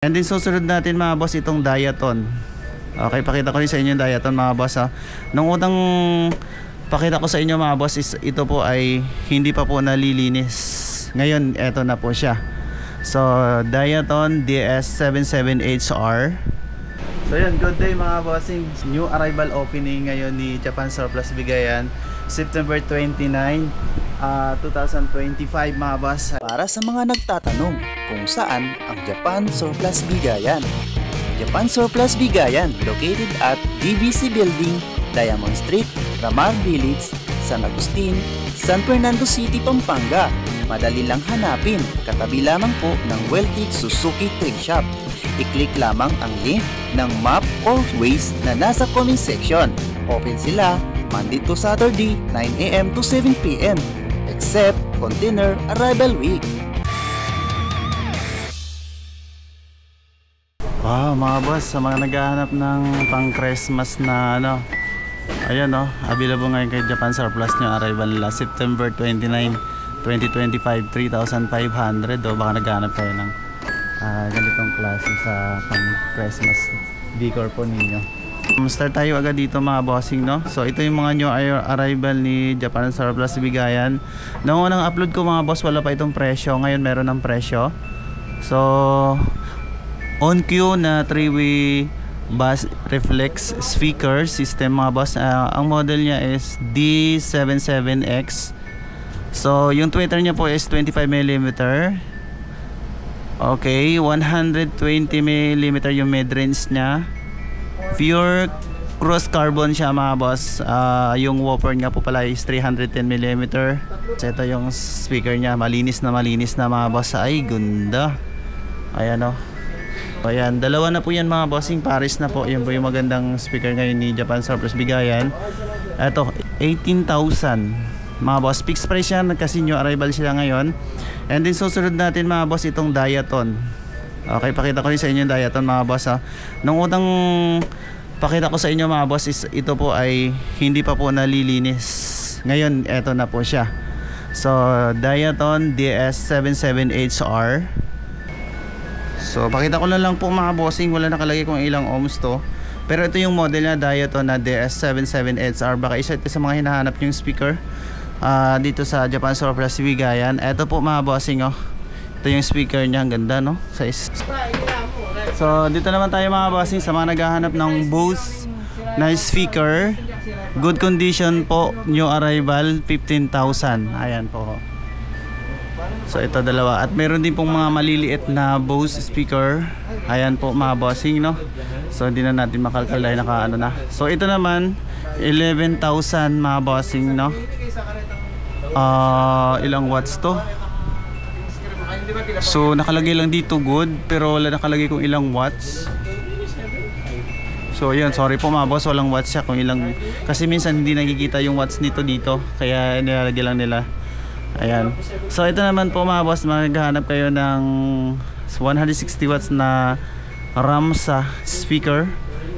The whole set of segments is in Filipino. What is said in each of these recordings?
And then susunod natin mga boss itong Diaton. Okay, pakita ko rin sa inyo yung Diaton mga boss ha. Nung unang pakita ko sa inyo mga boss is ito po ay hindi pa po nalilinis. Ngayon eto na po siya. So Diaton DS778R. So yun, good day mga bossing. New arrival opening ngayon ni Japan Surplus Bigayan, September 29, 2025 mga boss. Para sa mga nagtatanong kung saan ang Japan Surplus Bigayan. Japan Surplus Bigayan located at DBC Building, Diamond Street, Ramar Village, San Agustin, San Fernando City, Pampanga. Madali lang hanapin, katabi lamang po ng Weltic Suzuki Trade Shop. I-click lamang ang link ng map or Waze na nasa comment section. Open sila Monday to Saturday 9 AM to 7 PM except container arrival week. Wow mga boss, sa mga naghahanap ng pang Christmas na ayan available ngayon kay Japan Surplus nyo. Arrival nila September 29, 2025, 3,500. Baka naghahanap kayo ng ganitong klase sa pang Christmas decor po ninyo. Start tayo agad dito mga bossing So ito yung mga new arrival ni Japan Surplus Bigayan. Noong unang upload ko mga boss, wala pa itong presyo. Ngayon meron ng presyo. So on cue na 3-way bass reflex speaker system mga boss. Ang model niya is D77X. So yung tweeter niya po is 25mm. Okay, 120mm yung mid-range niya. Pure cross carbon siya mga boss. Yung woofer niya po pala is 310mm. So ito yung speaker niya, malinis na mga boss. Ay ganda. Ayan ayan, dalawa na po yan mga bossing. Paris na po. Yan po yung magandang speaker ngayon ni Japan Surplus Bigayan. Ito 18,000 mga boss. Fixed price yan kasi new arrival sila ngayon. And then susunod natin mga boss itong Diaton. Okay, pakita ko rin sa inyo yung Diaton mga boss ha. Nung unang pakita ko sa inyo mga boss is ito po ay hindi pa po nalilinis. Ngayon eto na po siya. So Diaton DS778R. So pakita ko lang po mga bossing, wala nakalagay kung ilang ohms to. Pero ito yung model na Diaton na DS778R. Baka isa ito sa mga hinahanap yung speaker dito sa Japan Surplus Bigayan. Ito po mga bossing ito yung speaker niya, ang ganda size. So dito naman tayo mga bossing sa mga naghahanap ng Bose na speaker. Good condition po, new arrival, 15,000. Ayan po. So ito dalawa. At meron din pong mga maliliit na Bose speaker. Ayan po mga bossing So hindi na natin makalkalay na. So ito naman 11,000 mga bossing ilang watts to? So nakalagay lang dito good, pero wala nakalagay kung ilang watts. So ayan, sorry po mga boss, walang watts siya kung ilang, kasi minsan hindi nakikita yung watts nito dito, kaya nilalagay lang nila. Ayan. So ito naman po mga boss, maghahanap kayo ng 160 watts na RAM sa speaker.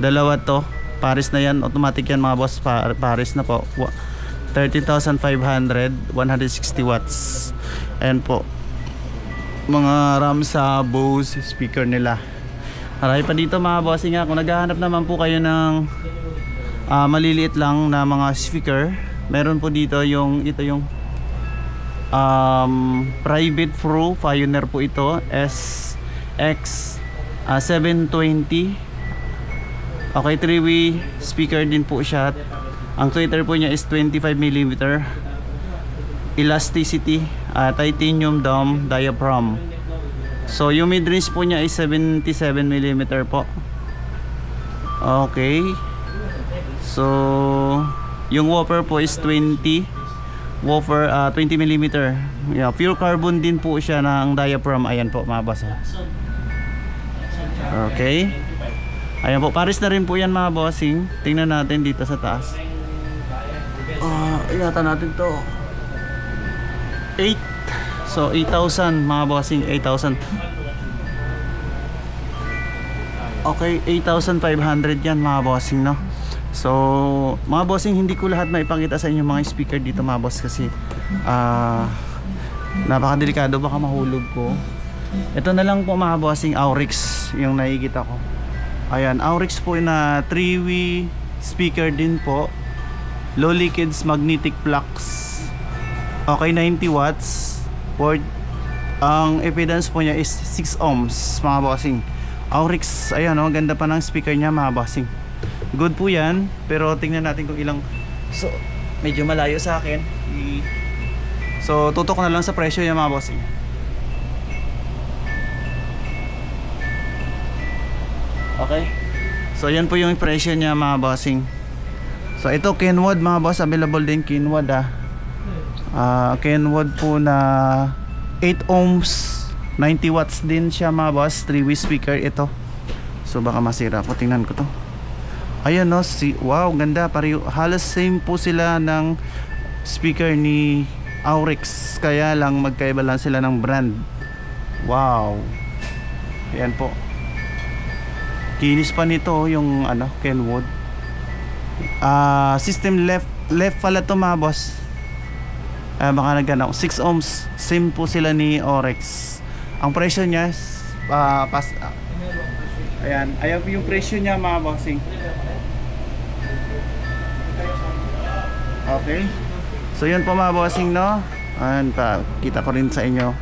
Dalawa to, Paris na yan, automatic yan mga boss, Paris na po. 30,500, 160 watts. Ayan po, mga RAM sa Bose speaker nila. Marami pa dito mga bossing kung naghahanap naman po kayo ng maliliit lang na mga speaker, meron po dito ito yung Private Pro Pioneer po ito, SX720. Okay, 3-way speaker din po siya. Ang tweeter po niya is 25mm. Elasticity, titanium dome diaphragm. So yung mid-range po niya is 77mm po. Okay. So yung woofer po is 20mm. Yeah, pure carbon din po siya ng diaphragm. Ayan po mga boss. Okay. Ayan po, Paris na rin po yan mga bossing. Tingnan natin dito sa taas. Ingatan natin to 8. So 8,000 mga bossing, 8,000. Okay, 8,500 yan mga bossing So mga bossing, hindi ko lahat maipakita sa inyo mga speaker dito mga boss, kasi napakadelikado, baka mahulog ko. Ito na lang po mga bossing, Aurix yung nakikita ko. Ayan, Aurix po na 3-way speaker din po. Low leakage magnetic flux. Okay, 90 watts. Ang impedance po niya is 6 ohms mga bossing. Aurix, ayan o, ganda pa ng speaker niya mga bossing. Good po yan, pero tingnan natin kung ilang. So, medyo malayo sa akin. So, tutok na lang sa presyo niya mga bossing. Okay. So, yan po yung presyo niya mga bossing. So, ito Kenwood mga boss, available din Kenwood Kenwood po na 8 ohms, 90 watts din siya mga boss, 3-way speaker ito. So, baka masira po, tingnan ko to. Ayan no, wow, ganda, pareho, halos same po sila ng speaker ni Aurix, kaya lang magkaiba lang sila ng brand. Wow. Ayan po. Kinis pa nito yung ano, Kenwood. System left pala to mga boss. Baka nagana 6 ohms, same po sila ni Aurix. Ang presyo niya ayan, ayan yung presyo niya mga bossing. Okay. So yun po mga bossing no. Ayan pa, kita ko rin sa inyo.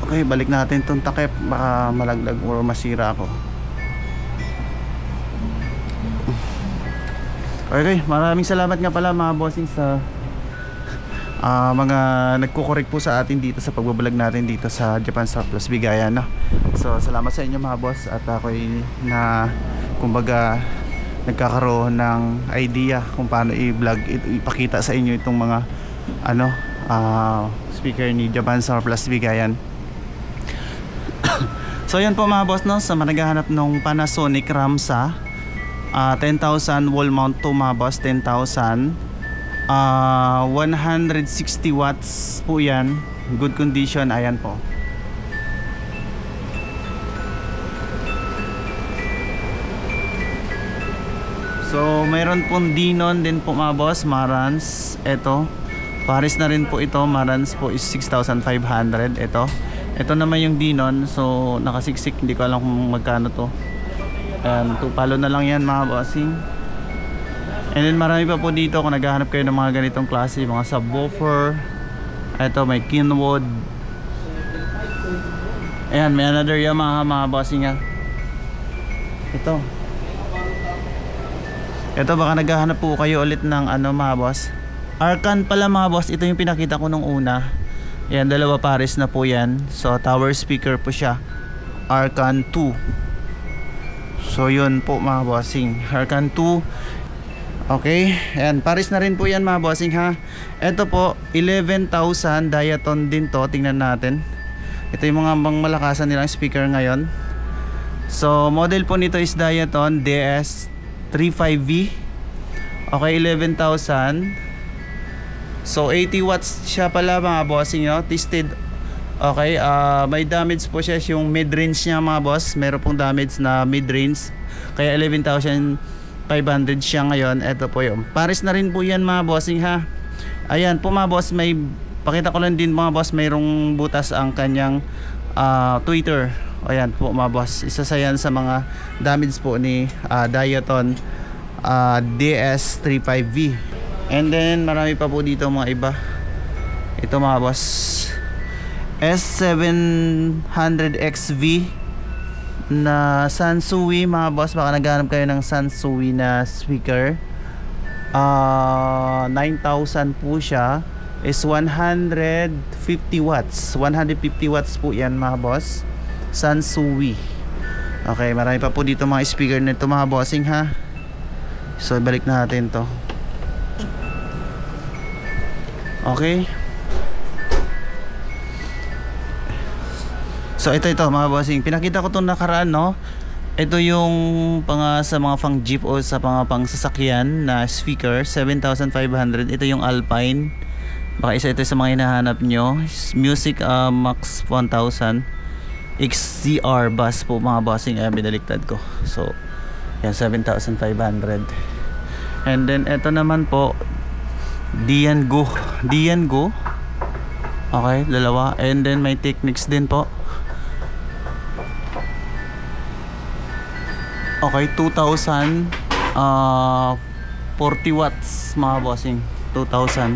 Okay, balik natin itong takip, baka malaglag o masira ako. Okay, maraming salamat nga pala mga bossing sa mga nagko-correct po sa atin dito sa pagbablog natin dito sa Japan Surplus Bigayan no? So salamat sa inyo mga boss, at ako'y na kumbaga nagkakaroon ng idea kung paano i-vlog, ipakita sa inyo itong mga ano speaker ni Japan Surplus Bigayan. So yan po mga boss no, sa naghahanap ng Panasonic Ramsa 10,000 wall mount to mga boss, 10,000 160 watts po yan, good condition, ayan po. So mayroon pong Denon din po mga boss, Marantz, eto Paris na rin po ito, Marantz po is 6,500 ito naman yung Denon, so nakasiksik, hindi ko alam kung magkano to. Ayan, 2 palo na lang yan mga bossing. And then marami pa po dito kung naghahanap kayo ng mga ganitong klase, mga subwoofer. Ito may Kenwood. Ayan, may another Yamaha mga bossing nga. Ito baka naghahanap po kayo ulit ng ano mga boss, Arcan pala mga boss. Ito yung pinakita ko nung una. Ayan, dalawa pares na po yan. So tower speaker po siya, Arcan 2. So yun po mga bossing, Arcan 2. Okay, ayan, pares na rin po yan mga bossing ha. Ito po 11,000, Diaton din to, tingnan natin. Ito yung mga malakasan nilang speaker ngayon. So model po nito is Diaton DS35V. Okay, 11,000. So 80 watts siya pala mga bossing no, tested. Okay, may damage po siya yung mid-range niya mga boss. Meron pong damage na mid-range, kaya 11,500 siya ngayon. Ito po yung pares na rin po yan mga bossing ha. Ayan po mga boss, may pakita ko lang din mga boss, mayroong butas ang kanyang tweeter. Ayan po mga boss, isa sa yan sa mga damage po ni Diaton DS35V. And then marami pa po dito mga iba. Ito mga boss, S700XV na Sansui mga boss. Baka naghanap kayo ng Sansui na speaker. 9,000 po siya, is 150 watts. 150 watts po yan mga boss, Sansui. Okay, marami pa po dito mga speaker nito mga bossing ha. So balik natin to. Okay, so ito mga bossing, pinakita ko itong nakaraan no. Ito yung sa mga pang jeep o sa mga pang sasakyan na speaker, 7,500. Ito yung Alpine, baka isa ito sa mga hinahanap nyo. Music Max 1,000 XCR bus po mga bossing. Binaliktad ko. So yan, 7,500. And then ito naman po, Diango Okay, dalawa. And then may Technics din po. Okay, 2,000 40 watts mga bossing. 2,000.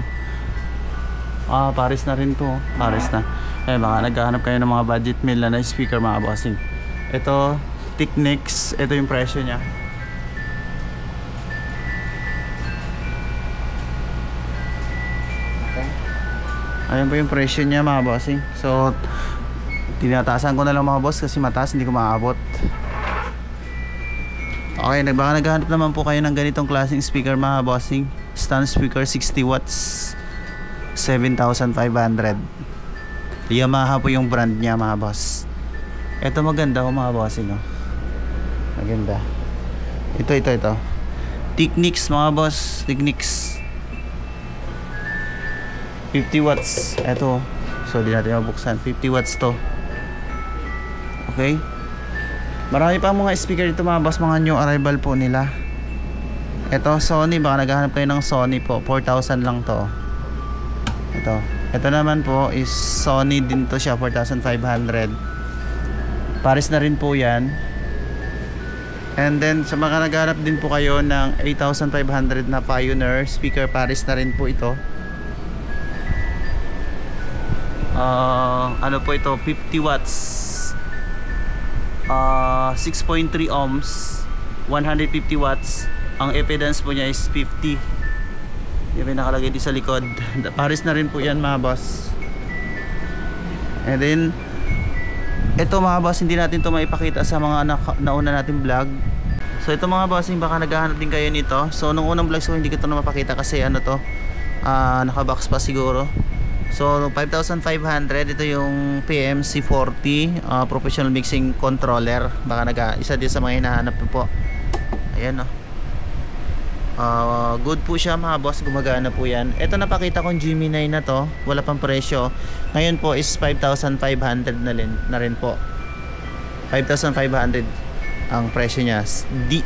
Pares na rin to. Pares na. Baka naghahanap kayo ng mga budget meal na speaker mga bossing. Ito, Technics. Ito yung presyo niya. Okay. Ayan po yung presyo niya mga bossing. So, tinataasan ko na lang mga boss kasi mataas, hindi ko maabot. Okay, baka naghahanap naman po kayo ng ganitong klaseng speaker mga bossing. Stand speaker 60 watts 7,500. Yamaha po yung brand niya mga boss. Ito maganda mga bossing, oh. Maganda. Ito. Technics mga boss, Technics 50 watts. Ito. So di natin mabuksan. 50 watts to. Okay. Marami pa mga speaker dito mga boss, mga new arrival po nila. Ito Sony, baka naghahanap kayo ng Sony po, 4,000 lang to. Ito naman po is Sony din to siya, 4,500. Pares na rin po yan. And then sa mga naghahanap din po kayo ng 8,500 na Pioneer speaker, pares na rin po ito. Ano po ito, 50 watts, 6.3 ohms, 150 watts. Ang impedance po niya is 50. Yung nakalagay dito sa likod. Pares na rin po yan mga boss. And then ito mga boss, hindi natin to maipakita sa mga nauna natin vlog. So ito mga boss, baka naghahanap din kayo nito. So nung unang vlog so hindi ko to na mapakita kasi ano to, nakabox pa siguro. So 5,500. Ito yung PMC40 professional mixing controller. Baka isa din sa mga hinahanap po. Ayan, good po siya mga boss, gumagana po yan. Ito napakita kong Gemini na to, wala pang presyo. Ngayon po is 5,500 na rin po. 5,500 ang presyo niya.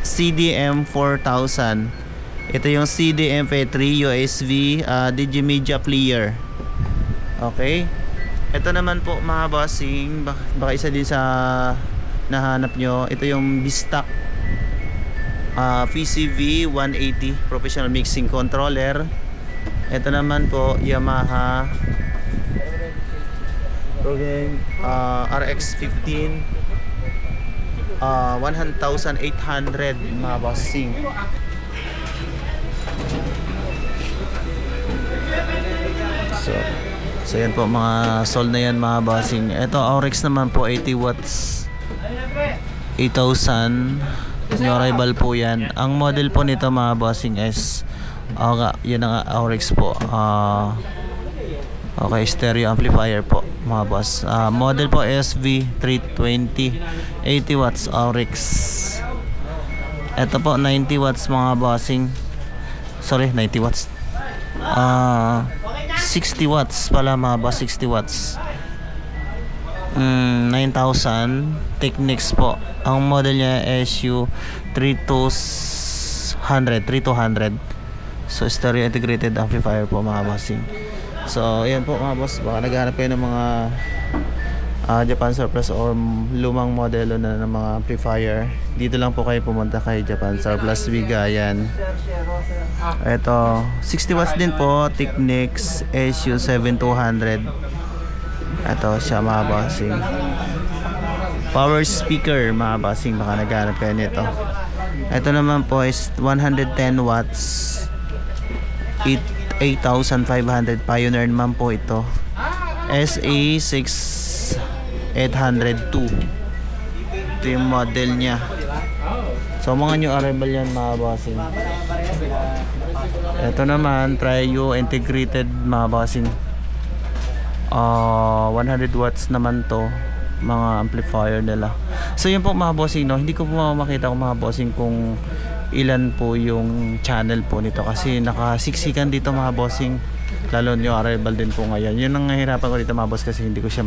CDM 4,000. Ito yung CDMP3 USB Digimedia player. Okay. Ito naman po mga bossing, baka isa din sa nahanap nyo. Ito yung Bistock PCV 180 professional mixing controller. Ito naman po Yamaha RX15 1,800 mga bossing. So yan po mga sold na yan mga bossing. Ito Aurex naman po 80 watts 8,000 new arrival po yan. Ang model po nito mga bossing is yun ang Aurex po. Okay, stereo amplifier po mga boss. Model po SV320 80 watts Aurex. Ito po 90 watts mga bossing. Sorry, 90 watts. 60 watts pala mga boss, 60 watts. 9,000 Technics po. Ang model niya SU3200. So stereo integrated amplifier po mga bossing. So ayan po mga boss, baka naghahanap kayo ng mga Japan Surplus or lumang modelo na ng mga amplifier, dito lang po kayo pumunta kay Japan Surplus Bigayan. Ito 60 watts din po, Technics SU7200. Ito siya mga bossing, power speaker mga bossing, baka naghahanap kayo nito. Ito naman po is 110 watts 8,500 Pioneer naman po ito, SA6802. Ito yung model nya. So mga new arrival yan mga bossing. Ito naman Trio integrated mga bossing, 100 watts naman to, mga amplifier nila. So yun po mga bossing, no? Hindi ko po makita kung mga bossing kung ilan po yung channel po nito kasi nakasiksikan dito mga bossing, lalo new arrival din po ngayon. Yun ang nahihirapan ko dito mga boss kasi hindi ko siya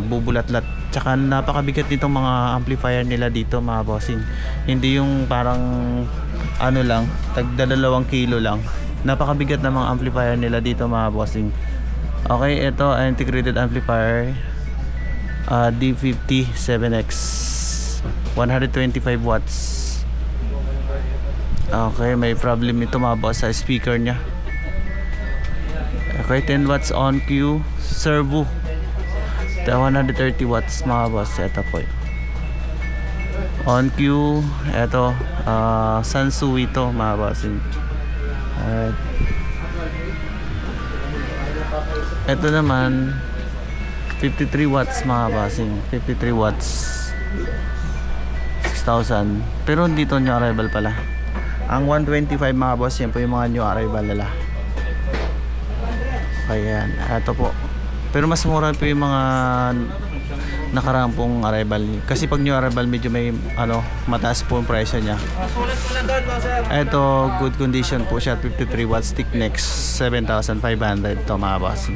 bubulat-lat. Tsaka napakabigat nitong mga amplifier nila dito mga bossing. Hindi yung parang ano lang, tagda 2 kilo lang. Napakabigat na mga amplifier nila dito mga bossing. Okay, ito integrated amplifier, D50 7X, 125 watts. Okay, may problem ito mga boss sa speaker nya. Okay, 10 watts on cue, servo, 130 watts mga boss. Ito po on cue. Ito Sansui ito mga boss. Alright. Ito naman 53 watts mga bossing, 53 watts, 6,000. Pero dito new arrival pala. Ang 125 mga boss, yan po yung mga new arrival nila. Ayan, ito po. Pero mas mura po yung mga nakarampong arrival. Kasi pag new arrival medyo may mataas po yung presyo nya. Ito good condition po siya, 53 watts Technex, 7,500 to mga boss.